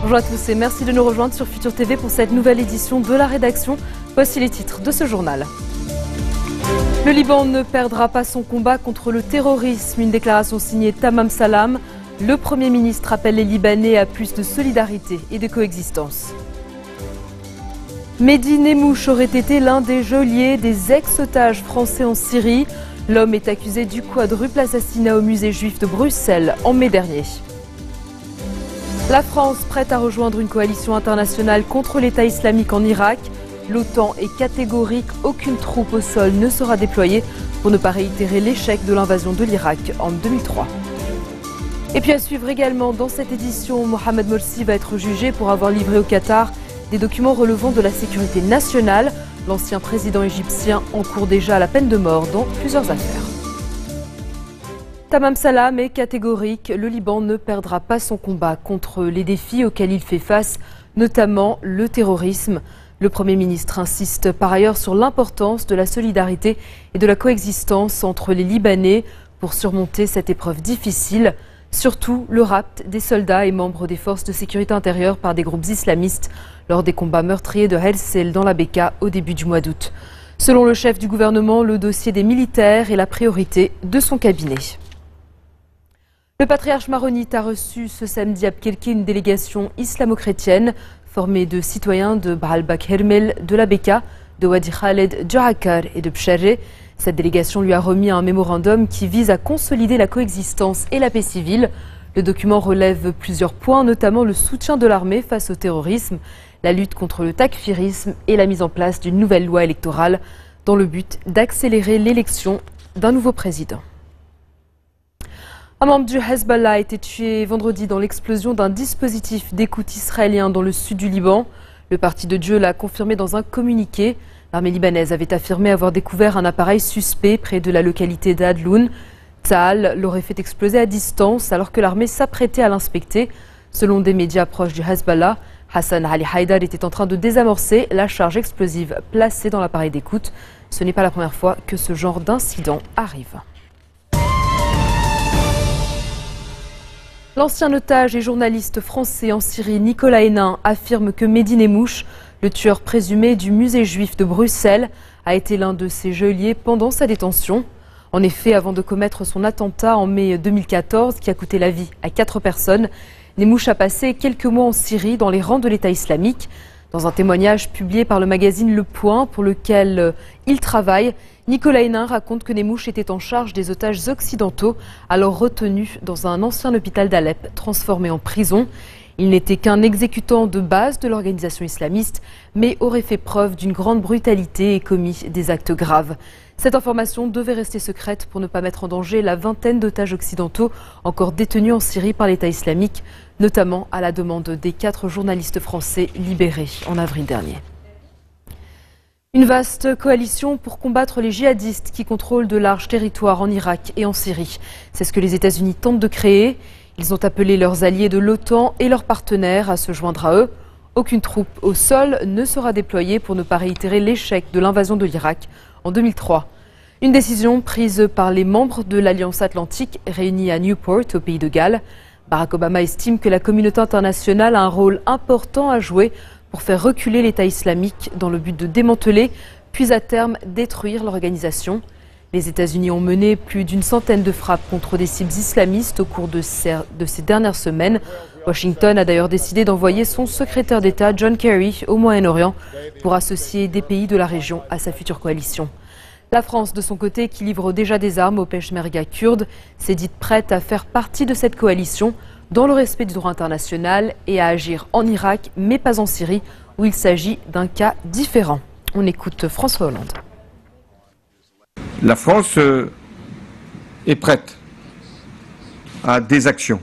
Bonjour à tous et merci de nous rejoindre sur Futur TV pour cette nouvelle édition de la rédaction. Voici les titres de ce journal. Le Liban ne perdra pas son combat contre le terrorisme. Une déclaration signée Tamam Salam. Le Premier ministre appelle les Libanais à plus de solidarité et de coexistence. Mehdi Nemmouche aurait été l'un des geôliers des ex-otages français en Syrie. L'homme est accusé du quadruple assassinat au musée juif de Bruxelles en mai dernier. La France prête à rejoindre une coalition internationale contre l'État islamique en Irak. L'OTAN est catégorique, aucune troupe au sol ne sera déployée pour ne pas réitérer l'échec de l'invasion de l'Irak en 2003. Et puis à suivre également dans cette édition, Mohamed Morsi va être jugé pour avoir livré au Qatar des documents relevant de la sécurité nationale. L'ancien président égyptien encourt déjà la peine de mort dans plusieurs affaires. Tamam Salam est catégorique, le Liban ne perdra pas son combat contre les défis auxquels il fait face, notamment le terrorisme. Le Premier ministre insiste par ailleurs sur l'importance de la solidarité et de la coexistence entre les Libanais pour surmonter cette épreuve difficile. Surtout le rapt des soldats et membres des forces de sécurité intérieure par des groupes islamistes lors des combats meurtriers de Herzl dans la Bekaa au début du mois d'août. Selon le chef du gouvernement, le dossier des militaires est la priorité de son cabinet. Le patriarche maronite a reçu ce samedi à Bkirki une délégation islamo-chrétienne formée de citoyens de Baalbek Hermel, de la Bekaa, de Wadi Khaled, de Akkar et de Bchareh. Cette délégation lui a remis un mémorandum qui vise à consolider la coexistence et la paix civile. Le document relève plusieurs points, notamment le soutien de l'armée face au terrorisme, la lutte contre le takfirisme et la mise en place d'une nouvelle loi électorale dans le but d'accélérer l'élection d'un nouveau président. Un membre du Hezbollah a été tué vendredi dans l'explosion d'un dispositif d'écoute israélien dans le sud du Liban. Le Parti de Dieu l'a confirmé dans un communiqué. L'armée libanaise avait affirmé avoir découvert un appareil suspect près de la localité d'Adloun. Tsahal l'aurait fait exploser à distance alors que l'armée s'apprêtait à l'inspecter. Selon des médias proches du Hezbollah, Hassan Ali Haïdar était en train de désamorcer la charge explosive placée dans l'appareil d'écoute. Ce n'est pas la première fois que ce genre d'incident arrive. L'ancien otage et journaliste français en Syrie, Nicolas Hénin, affirme que Mehdi Nemmouche, le tueur présumé du musée juif de Bruxelles, a été l'un de ses geôliers pendant sa détention. En effet, avant de commettre son attentat en mai 2014, qui a coûté la vie à 4 personnes, Nemmouche a passé quelques mois en Syrie dans les rangs de l'État islamique. Dans un témoignage publié par le magazine Le Point, pour lequel il travaille, Nicolas Hénin raconte que Nemmouche était en charge des otages occidentaux, alors retenus dans un ancien hôpital d'Alep, transformé en prison. Il n'était qu'un exécutant de base de l'organisation islamiste, mais aurait fait preuve d'une grande brutalité et commis des actes graves. Cette information devait rester secrète pour ne pas mettre en danger la vingtaine d'otages occidentaux encore détenus en Syrie par l'État islamique, notamment à la demande des 4 journalistes français libérés en avril dernier. Une vaste coalition pour combattre les djihadistes qui contrôlent de larges territoires en Irak et en Syrie. C'est ce que les États-Unis tentent de créer. Ils ont appelé leurs alliés de l'OTAN et leurs partenaires à se joindre à eux. Aucune troupe au sol ne sera déployée pour ne pas réitérer l'échec de l'invasion de l'Irak en 2003. Une décision prise par les membres de l'Alliance Atlantique réunis à Newport, au pays de Galles. Barack Obama estime que la communauté internationale a un rôle important à jouer pour faire reculer l'État islamique dans le but de démanteler, puis à terme détruire l'organisation. Les États-Unis ont mené plus d'une centaine de frappes contre des cibles islamistes au cours de ces dernières semaines. Washington a d'ailleurs décidé d'envoyer son secrétaire d'État John Kerry au Moyen-Orient pour associer des pays de la région à sa future coalition. La France, de son côté, qui livre déjà des armes aux peshmerga kurdes, s'est dite prête à faire partie de cette coalition dans le respect du droit international et à agir en Irak, mais pas en Syrie, où il s'agit d'un cas différent. On écoute François Hollande. La France est prête à des actions,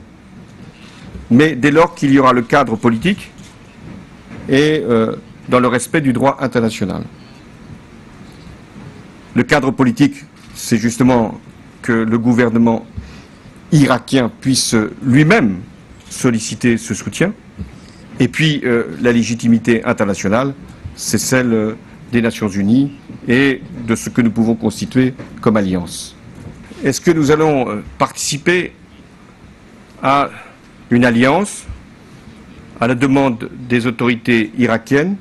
mais dès lors qu'il y aura le cadre politique et dans le respect du droit international. Le cadre politique, c'est justement que le gouvernement irakien puisse lui-même solliciter ce soutien. Et puis la légitimité internationale, c'est celle des Nations Unies et de ce que nous pouvons constituer comme alliance. Est-ce que nous allons participer à une alliance à la demande des autorités irakiennes,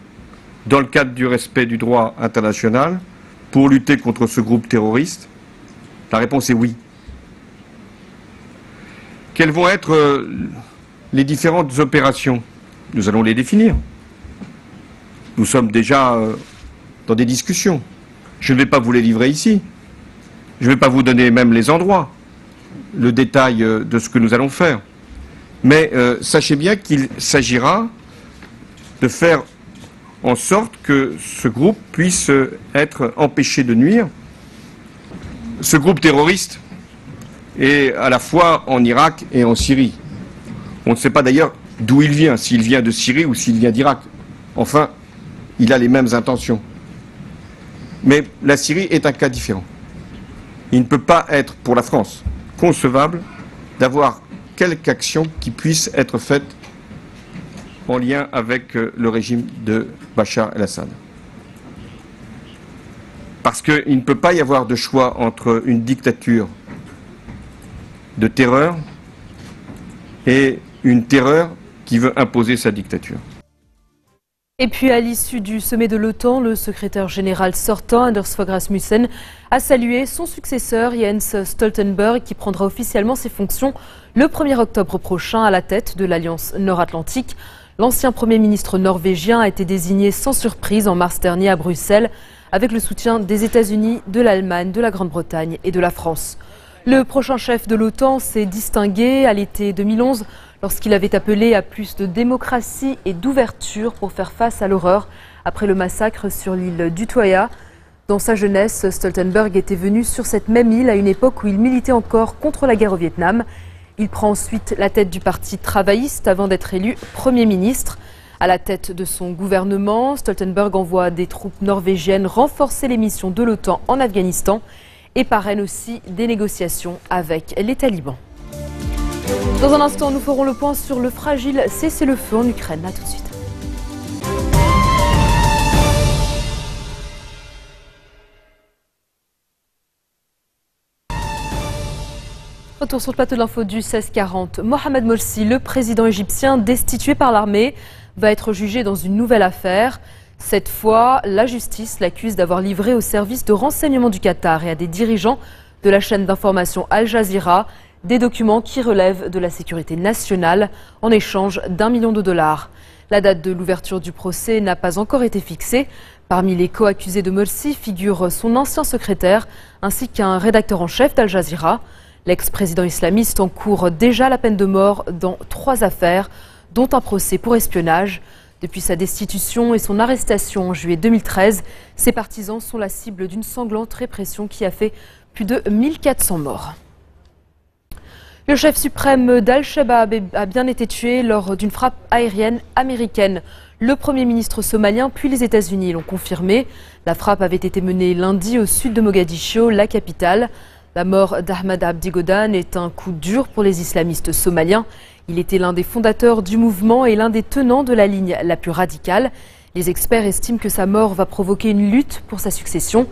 dans le cadre du respect du droit international, pour lutter contre ce groupe terroriste? La réponse est oui. Quelles vont être les différentes opérations? Nous allons les définir. Nous sommes déjà dans des discussions. Je ne vais pas vous les livrer ici. Je ne vais pas vous donner même les endroits, le détail de ce que nous allons faire. Mais sachez bien qu'il s'agira de faire en sorte que ce groupe puisse être empêché de nuire. Ce groupe terroriste est à la fois en Irak et en Syrie. On ne sait pas d'ailleurs d'où il vient, s'il vient de Syrie ou s'il vient d'Irak. Enfin, il a les mêmes intentions. Mais la Syrie est un cas différent. Il ne peut pas être, pour la France, concevable d'avoir quelque action qui puisse être faite en lien avec le régime de Bachar el-Assad. Parce qu'il ne peut pas y avoir de choix entre une dictature de terreur et une terreur qui veut imposer sa dictature. Et puis à l'issue du sommet de l'OTAN, le secrétaire général sortant, Anders Fogh Rasmussen, a salué son successeur Jens Stoltenberg qui prendra officiellement ses fonctions le 1er octobre prochain à la tête de l'Alliance Nord-Atlantique. L'ancien Premier ministre norvégien a été désigné sans surprise en mars dernier à Bruxelles avec le soutien des États-Unis, de l'Allemagne, de la Grande-Bretagne et de la France. Le prochain chef de l'OTAN s'est distingué à l'été 2011 lorsqu'il avait appelé à plus de démocratie et d'ouverture pour faire face à l'horreur après le massacre sur l'île d'Utøya. Dans sa jeunesse, Stoltenberg était venu sur cette même île à une époque où il militait encore contre la guerre au Vietnam. Il prend ensuite la tête du parti travailliste avant d'être élu Premier ministre. À la tête de son gouvernement, Stoltenberg envoie des troupes norvégiennes renforcer les missions de l'OTAN en Afghanistan et parraine aussi des négociations avec les talibans. Dans un instant, nous ferons le point sur le fragile cessez-le-feu en Ukraine. A tout de suite. Retour sur le plateau de l'info du 1640. Mohamed Morsi, le président égyptien destitué par l'armée, va être jugé dans une nouvelle affaire. Cette fois, la justice l'accuse d'avoir livré au service de renseignement du Qatar et à des dirigeants de la chaîne d'information Al Jazeera des documents qui relèvent de la sécurité nationale en échange d'1 million de dollars. La date de l'ouverture du procès n'a pas encore été fixée. Parmi les co-accusés de Morsi figure son ancien secrétaire ainsi qu'un rédacteur en chef d'Al Jazeera. L'ex-président islamiste encourt déjà la peine de mort dans 3 affaires, dont un procès pour espionnage. Depuis sa destitution et son arrestation en juillet 2013, ses partisans sont la cible d'une sanglante répression qui a fait plus de 1400 morts. Le chef suprême d'Al-Shabaab a bien été tué lors d'une frappe aérienne américaine. Le Premier ministre somalien puis les États-Unis l'ont confirmé. La frappe avait été menée lundi au sud de Mogadiscio, la capitale. La mort d'Ahmad Abdi Godane est un coup dur pour les islamistes somaliens. Il était l'un des fondateurs du mouvement et l'un des tenants de la ligne la plus radicale. Les experts estiment que sa mort va provoquer une lutte pour sa succession.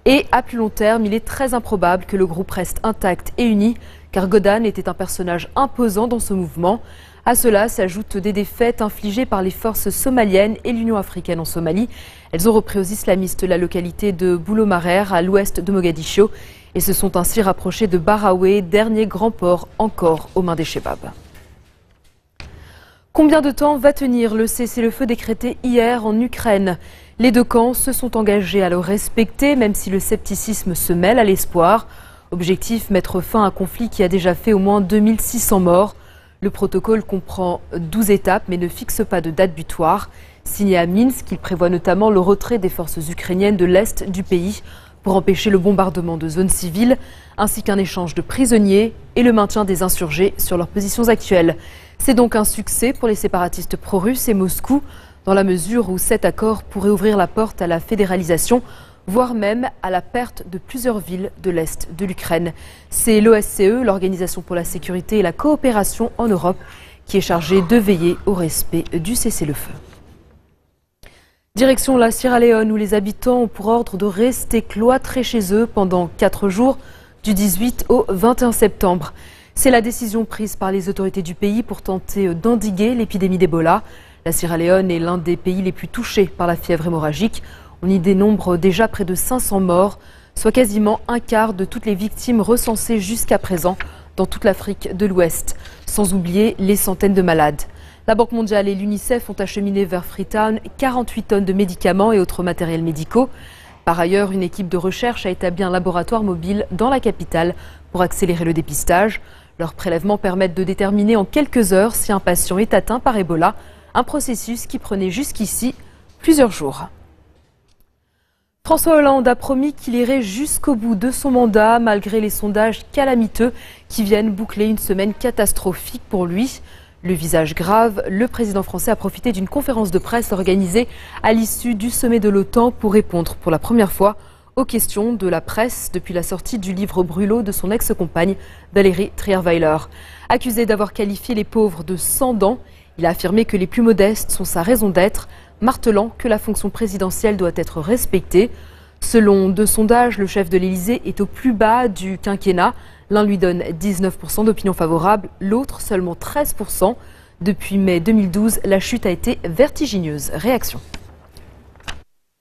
Et à plus long terme, il est très improbable que le groupe reste intact et uni, car Godane était un personnage imposant dans ce mouvement. À cela s'ajoutent des défaites infligées par les forces somaliennes et l'Union africaine en Somalie. Elles ont repris aux islamistes la localité de Boulomarer, à l'ouest de Mogadiscio, et se sont ainsi rapprochés de Baraoué, dernier grand port encore aux mains des Chebabs. Combien de temps va tenir le cessez-le-feu décrété hier en Ukraine? Les deux camps se sont engagés à le respecter, même si le scepticisme se mêle à l'espoir. Objectif, mettre fin à un conflit qui a déjà fait au moins 2600 morts. Le protocole comprend 12 étapes, mais ne fixe pas de date butoir. Signé à Minsk, il prévoit notamment le retrait des forces ukrainiennes de l'est du pays pour empêcher le bombardement de zones civiles, ainsi qu'un échange de prisonniers et le maintien des insurgés sur leurs positions actuelles. C'est donc un succès pour les séparatistes pro-russes et Moscou, dans la mesure où cet accord pourrait ouvrir la porte à la fédéralisation, voire même à la perte de plusieurs villes de l'Est de l'Ukraine. C'est l'OSCE, l'Organisation pour la sécurité et la coopération en Europe, qui est chargée de veiller au respect du cessez-le-feu. Direction la Sierra Leone, où les habitants ont pour ordre de rester cloîtrés chez eux pendant 4 jours, du 18 au 21 septembre. C'est la décision prise par les autorités du pays pour tenter d'endiguer l'épidémie d'Ebola. La Sierra Leone est l'un des pays les plus touchés par la fièvre hémorragique. On y dénombre déjà près de 500 morts, soit quasiment un quart de toutes les victimes recensées jusqu'à présent dans toute l'Afrique de l'Ouest, sans oublier les centaines de malades. La Banque mondiale et l'UNICEF ont acheminé vers Freetown 48 tonnes de médicaments et autres matériels médicaux. Par ailleurs, une équipe de recherche a établi un laboratoire mobile dans la capitale pour accélérer le dépistage. Leurs prélèvements permettent de déterminer en quelques heures si un patient est atteint par Ebola, un processus qui prenait jusqu'ici plusieurs jours. François Hollande a promis qu'il irait jusqu'au bout de son mandat, malgré les sondages calamiteux qui viennent boucler une semaine catastrophique pour lui. Le visage grave, le président français a profité d'une conférence de presse organisée à l'issue du sommet de l'OTAN pour répondre pour la première fois aux questions de la presse depuis la sortie du livre brûlot de son ex-compagne Valérie Trierweiler. Accusé d'avoir qualifié les pauvres de sans dents, il a affirmé que les plus modestes sont sa raison d'être, martelant que la fonction présidentielle doit être respectée. Selon deux sondages, le chef de l'Élysée est au plus bas du quinquennat. L'un lui donne 19% d'opinion favorable, l'autre seulement 13%. Depuis mai 2012, la chute a été vertigineuse. Réaction.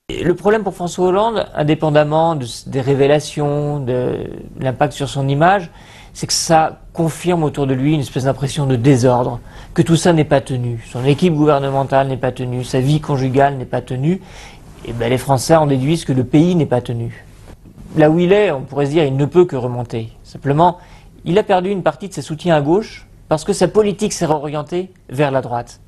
Le problème pour François Hollande, indépendamment des révélations, de l'impact sur son image, c'est que ça confirme autour de lui une espèce d'impression de désordre, que tout ça n'est pas tenu. Son équipe gouvernementale n'est pas tenue, sa vie conjugale n'est pas tenue. Et ben les Français en déduisent que le pays n'est pas tenu. Là où il est, on pourrait se dire, il ne peut que remonter. Simplement, il a perdu une partie de ses soutiens à gauche parce que sa politique s'est réorientée vers la droite.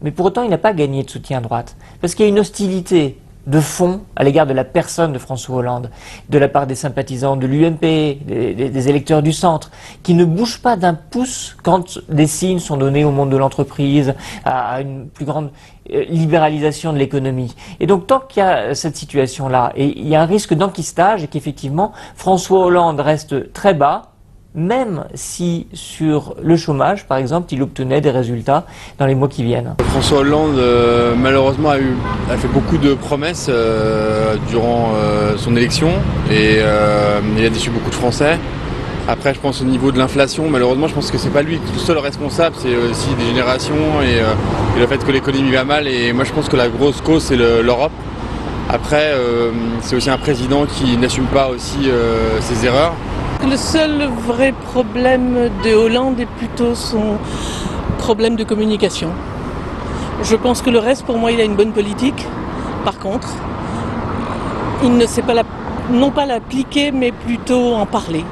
Mais pour autant, il n'a pas gagné de soutien à droite. Parce qu'il y a une hostilité de fond à l'égard de la personne de François Hollande, de la part des sympathisants de l'UMP, des électeurs du centre, qui ne bougent pas d'un pouce quand des signes sont donnés au monde de l'entreprise, à une plus grande libéralisation de l'économie. Et donc tant qu'il y a cette situation-là, et il y a un risque d'enquistage, et qu'effectivement François Hollande reste très bas, même si sur le chômage, par exemple, il obtenait des résultats dans les mois qui viennent. François Hollande, malheureusement, a fait beaucoup de promesses durant son élection et il a déçu beaucoup de Français. Après, je pense au niveau de l'inflation, malheureusement, je pense que c'est pas lui le seul responsable, c'est aussi des générations et le fait que l'économie va mal. Et moi, je pense que la grosse cause, c'est l'Europe. Après, c'est aussi un président qui n'assume pas aussi ses erreurs. Le seul vrai problème de Hollande est plutôt son problème de communication. Je pense que le reste, pour moi, il a une bonne politique. Par contre, il ne sait pas non pas l'appliquer, mais plutôt en parler.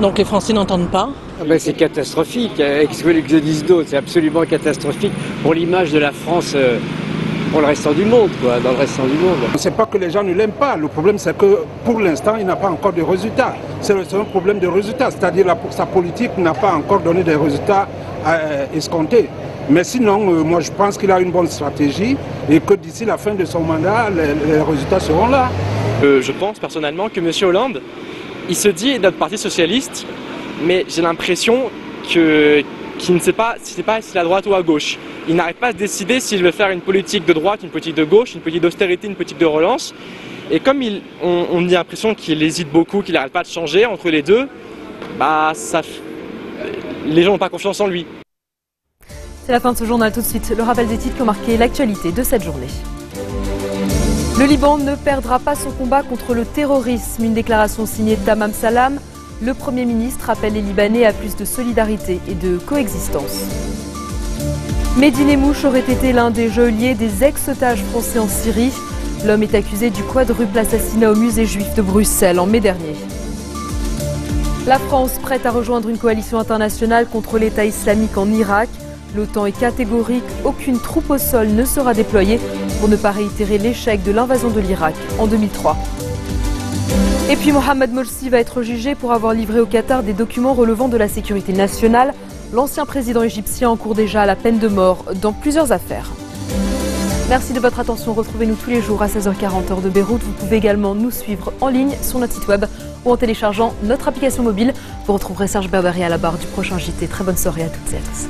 Donc les Français n'entendent pas. C'est catastrophique. Qu'est-ce que vous voulez que je dise d'autre? C'est absolument catastrophique pour l'image de la France. Pour le restant du monde, quoi, dans le restant du monde. C'est pas que les gens ne l'aiment pas. Le problème, c'est que pour l'instant, il n'a pas encore de résultats. C'est un problème de résultats. C'est-à-dire que sa politique n'a pas encore donné des résultats escomptés. Mais sinon, moi, je pense qu'il a une bonne stratégie et que d'ici la fin de son mandat, les résultats seront là. Je pense personnellement que M. Hollande, il se dit notre parti socialiste, mais j'ai l'impression qu'il ne sait pas si c'est à droite ou à gauche. Il n'arrête pas de décider s'il veut faire une politique de droite, une politique de gauche, une politique d'austérité, une politique de relance. Et comme on a l'impression qu'il hésite beaucoup, qu'il n'arrête pas de changer entre les deux, les gens n'ont pas confiance en lui. C'est la fin de ce journal. Tout de suite, le rappel des titres qui ont marqué l'actualité de cette journée. Le Liban ne perdra pas son combat contre le terrorisme. Une déclaration signée Tamam Salam. Le Premier ministre appelle les Libanais à plus de solidarité et de coexistence. Medinemouche aurait été l'un des geôliers des ex-otages français en Syrie. L'homme est accusé du quadruple assassinat au musée juif de Bruxelles en mai dernier. La France prête à rejoindre une coalition internationale contre l'État islamique en Irak. L'OTAN est catégorique, aucune troupe au sol ne sera déployée pour ne pas réitérer l'échec de l'invasion de l'Irak en 2003. Et puis Mohamed Morsi va être jugé pour avoir livré au Qatar des documents relevant de la sécurité nationale. L'ancien président égyptien encourt déjà la peine de mort dans plusieurs affaires. Merci de votre attention. Retrouvez-nous tous les jours à 16h40 heure de Beyrouth. Vous pouvez également nous suivre en ligne sur notre site web ou en téléchargeant notre application mobile. Vous retrouverez Serge Berberi à la barre du prochain JT. Très bonne soirée à toutes et à tous.